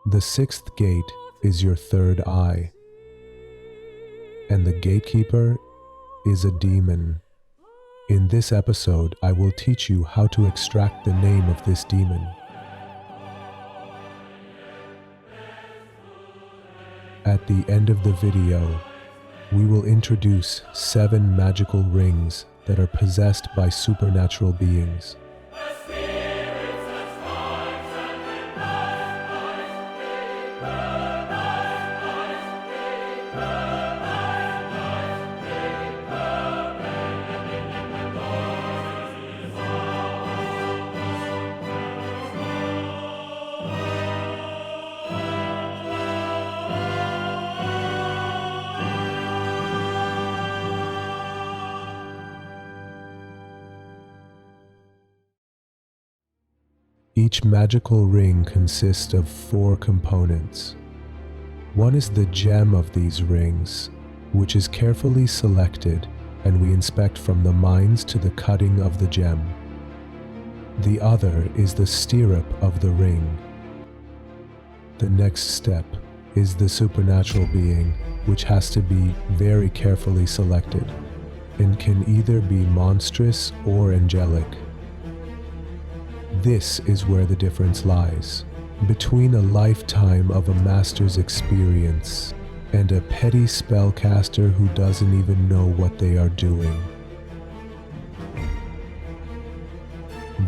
The sixth gate is your third eye, and the gatekeeper is a demon. In this episode, I will teach you how to extract the name of this demon. At the end of the video, we will introduce 7 magical rings that are possessed by supernatural beings. Each magical ring consists of 4 components. One is the gem of these rings, which is carefully selected, and we inspect from the mines to the cutting of the gem. The other is the stirrup of the ring. The next step is the supernatural being, which has to be very carefully selected, and can either be monstrous or angelic. This is where the difference lies, between a lifetime of a master's experience and a petty spellcaster who doesn't even know what they are doing.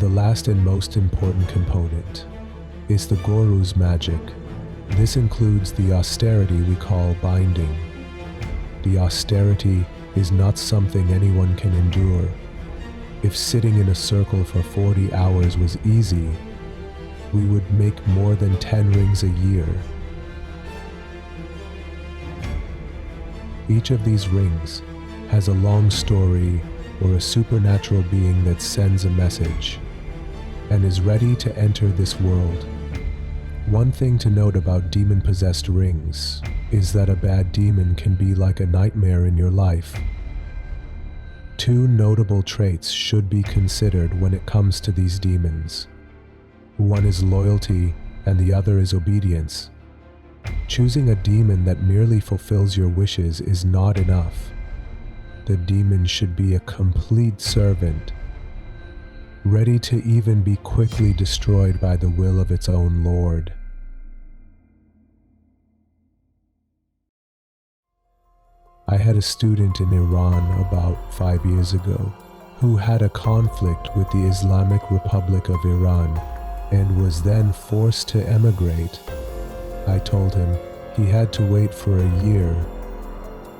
The last and most important component is the Goro's magic. This includes the austerity we call binding. The austerity is not something anyone can endure. If sitting in a circle for 40 hours was easy, we would make more than 10 rings a year. Each of these rings has a long story or a supernatural being that sends a message and is ready to enter this world. One thing to note about demon-possessed rings is that a bad demon can be like a nightmare in your life. 2 notable traits should be considered when it comes to these demons. One is loyalty and the other is obedience. Choosing a demon that merely fulfills your wishes is not enough. The demon should be a complete servant, ready to even be quickly destroyed by the will of its own lord. I had a student in Iran about 5 years ago who had a conflict with the Islamic Republic of Iran and was then forced to emigrate. I told him he had to wait for a year.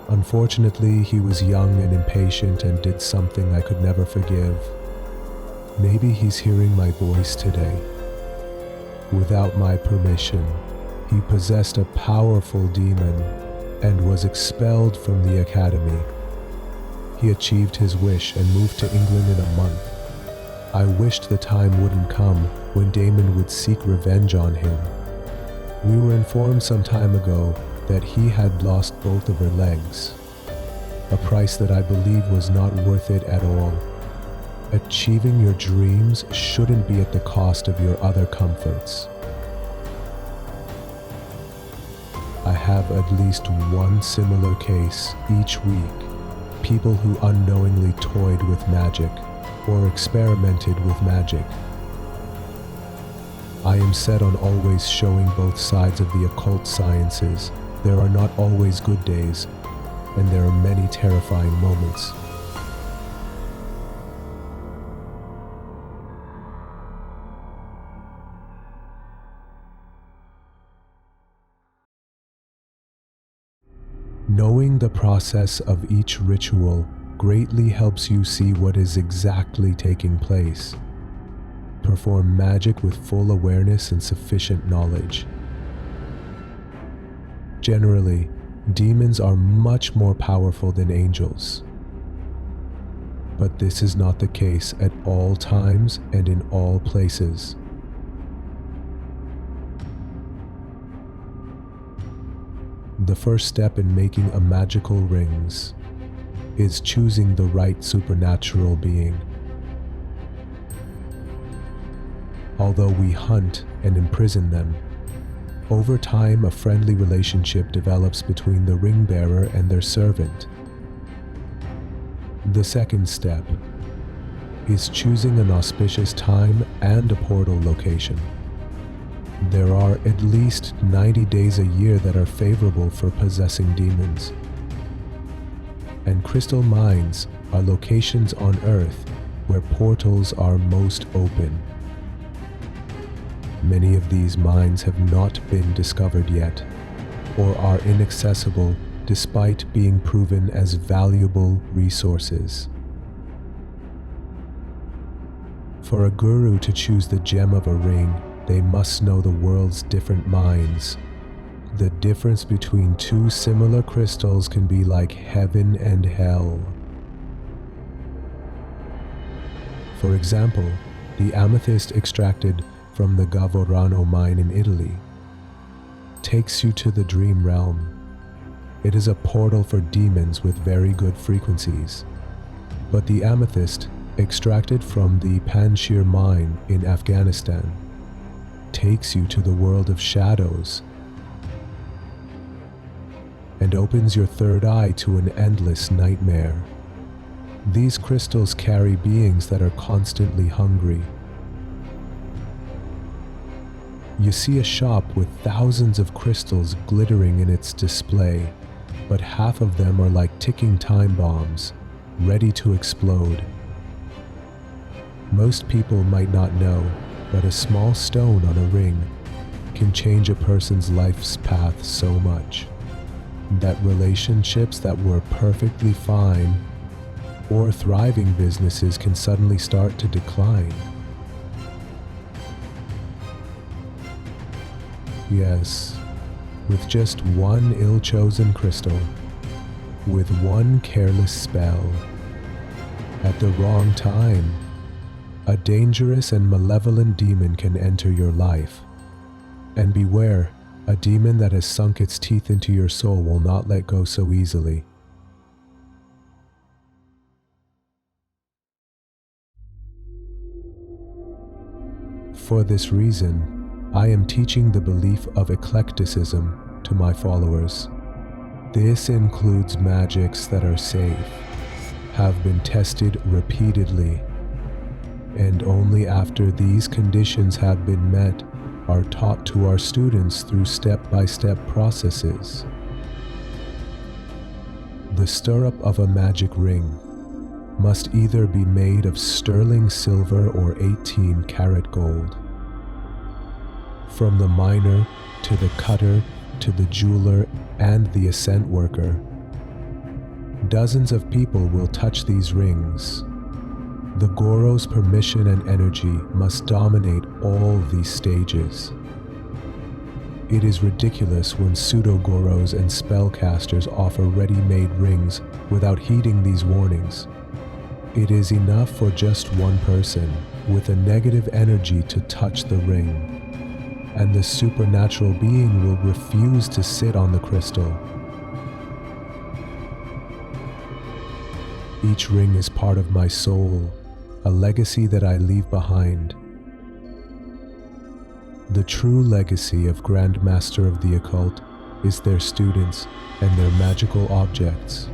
Unfortunately, he was young and impatient and did something I could never forgive. Maybe he's hearing my voice today. Without my permission, he possessed a powerful demon and was expelled from the academy. He achieved his wish and moved to England in a month. I wished the time wouldn't come when Damon would seek revenge on him. We were informed some time ago that he had lost both of her legs, a price that I believe was not worth it at all. Achieving your dreams shouldn't be at the cost of your other comforts. I have at least one similar case each week. People who unknowingly toyed with magic or experimented with magic. I am set on always showing both sides of the occult sciences. There are not always good days, and there are many terrifying moments. Knowing the process of each ritual greatly helps you see what is exactly taking place. Perform magic with full awareness and sufficient knowledge. Generally, demons are much more powerful than angels. But this is not the case at all times and in all places. The first step in making a magical rings is choosing the right supernatural being. Although we hunt and imprison them, Over time, a friendly relationship develops between the ring bearer and their servant. The second step is choosing an auspicious time and a portal location. There are at least 90 days a year that are favorable for possessing demons. And crystal mines are locations on Earth where portals are most open. Many of these mines have not been discovered yet, or are inaccessible despite being proven as valuable resources. For a guru to choose the gem of a ring, they must know the world's different mines. The difference between two similar crystals can be like heaven and hell. For example, the amethyst extracted from the Gavorano mine in Italy takes you to the dream realm. It is a portal for demons with very good frequencies. But the amethyst, extracted from the Panjshir mine in Afghanistan, takes you to the world of shadows and opens your third eye to an endless nightmare. These crystals carry beings that are constantly hungry. You see a shop with thousands of crystals glittering in its display, but half of them are like ticking time bombs, ready to explode. Most people might not know, but a small stone on a ring can change a person's life's path so much that relationships that were perfectly fine or thriving businesses can suddenly start to decline. Yes, with just one ill-chosen crystal, with one careless spell, at the wrong time, a dangerous and malevolent demon can enter your life. And beware, a demon that has sunk its teeth into your soul will not let go so easily. For this reason, I am teaching the belief of eclecticism to my followers. This includes magics that are safe, have been tested repeatedly, and only after these conditions have been met are taught to our students through step-by-step processes. The stirrup of a magic ring must either be made of sterling silver or 18-karat gold. From the miner, to the cutter, to the jeweler, and the ascent worker, dozens of people will touch these rings. The Goro's permission and energy must dominate all these stages. It is ridiculous when pseudo-Goros and spellcasters offer ready-made rings without heeding these warnings. It is enough for just one person with a negative energy to touch the ring, and the supernatural being will refuse to sit on the crystal. Each ring is part of my soul, a legacy that I leave behind. The true legacy of Grandmaster of the Occult is their students and their magical objects.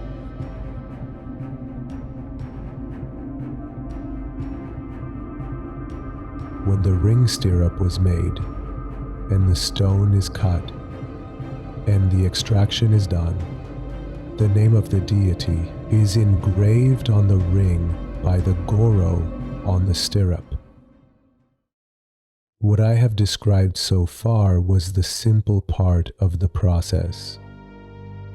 When the ring stirrup was made, and the stone is cut, and the extraction is done, the name of the deity is engraved on the ring by the Goro on the stirrup. What I have described so far was the simple part of the process.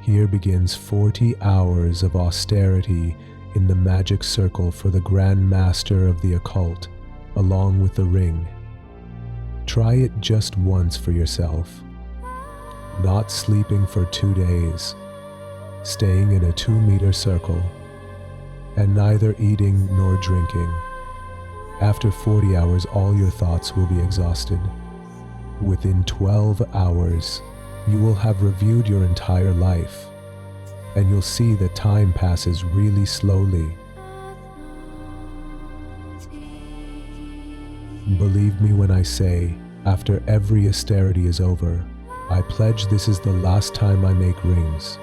Here begins 40 hours of austerity in the magic circle for the Grandmaster of the Occult, along with the ring. Try it just once for yourself. Not sleeping for 2 days, staying in a 2-meter circle, and neither eating nor drinking. After 40 hours, all your thoughts will be exhausted. Within 12 hours, you will have reviewed your entire life, and you'll see that time passes really slowly. Believe me when I say, after every austerity is over, I pledge this is the last time I make rings.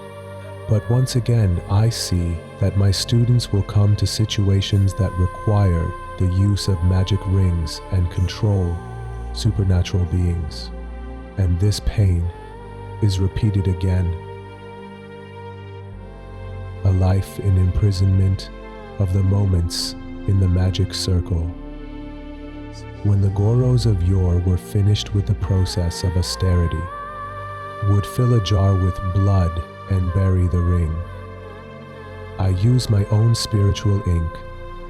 But once again, I see that my students will come to situations that require the use of magic rings and control supernatural beings. And this pain is repeated again. A life in imprisonment of the moments in the magic circle. When the Goros of yore were finished with the process of austerity, would fill a jar with blood and bury the ring. I use my own spiritual ink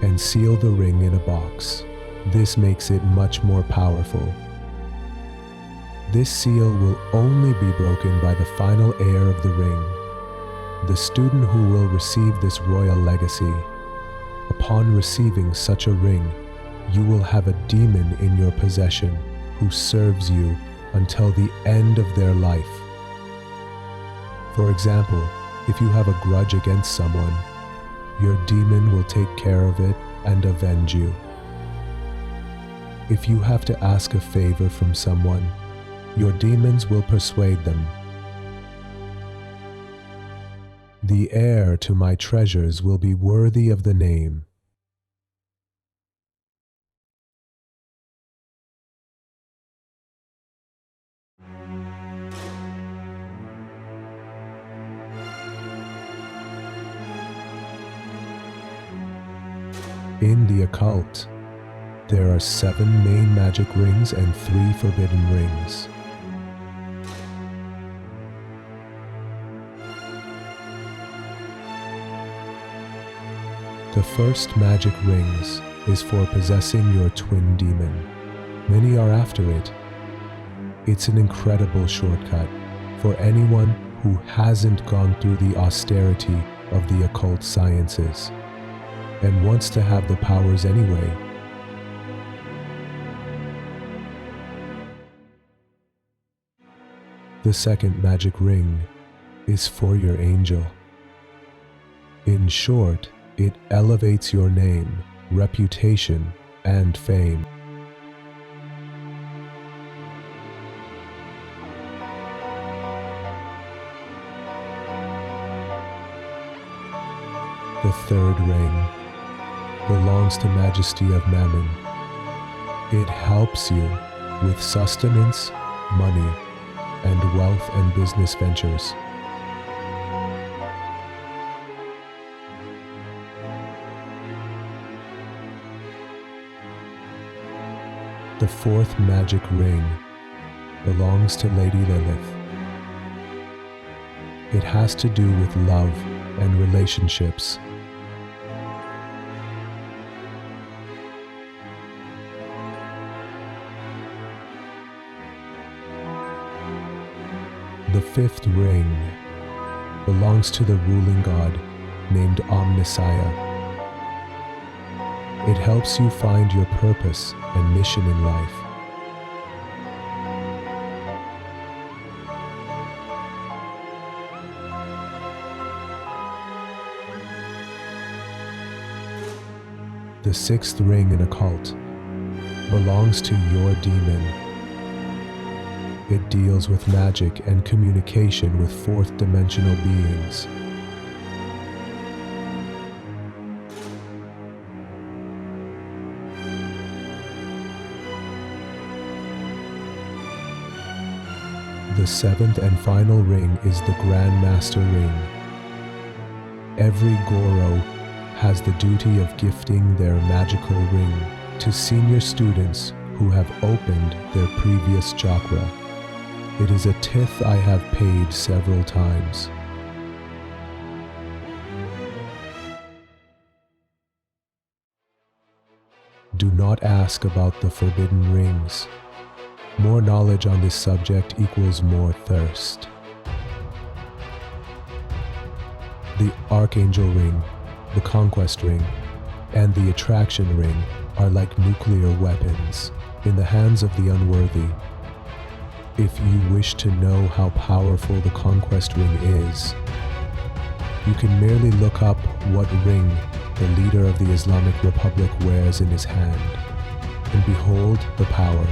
and seal the ring in a box. This makes it much more powerful. This seal will only be broken by the final heir of the ring, the student who will receive this royal legacy. Upon receiving such a ring, you will have a demon in your possession who serves you until the end of their life. For example, if you have a grudge against someone, your demon will take care of it and avenge you. If you have to ask a favor from someone, your demons will persuade them. The heir to my treasures will be worthy of the name. In the occult, there are 7 main magic rings and 3 forbidden rings. The first magic rings is for possessing your twin demon. Many are after it. It's an incredible shortcut for anyone who hasn't gone through the austerity of the occult sciences and wants to have the powers anyway. The second magic ring is for your angel. In short, it elevates your name, reputation, and fame. The third ring belongs to Majesty of Mammon. It helps you with sustenance, money, and wealth and business ventures. The fourth magic ring belongs to Lady Lilith. It has to do with love and relationships. The fifth ring belongs to the ruling god named Omnissiah. It helps you find your purpose and mission in life. The sixth ring in occult belongs to your demon. It deals with magic and communication with fourth dimensional beings. The seventh and final ring is the Grandmaster ring. Every Goro has the duty of gifting their magical ring to senior students who have opened their previous chakra. It is a tithe I have paid several times. Do not ask about the forbidden rings. More knowledge on this subject equals more thirst. The Archangel ring, the Conquest ring, and the Attraction ring are like nuclear weapons in the hands of the unworthy. If you wish to know how powerful the Conquest ring is, you can merely look up what ring the leader of the Islamic Republic wears in his hand, and behold the power.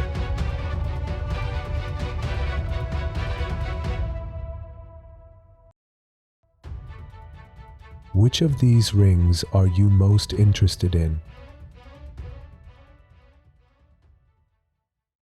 Which of these rings are you most interested in?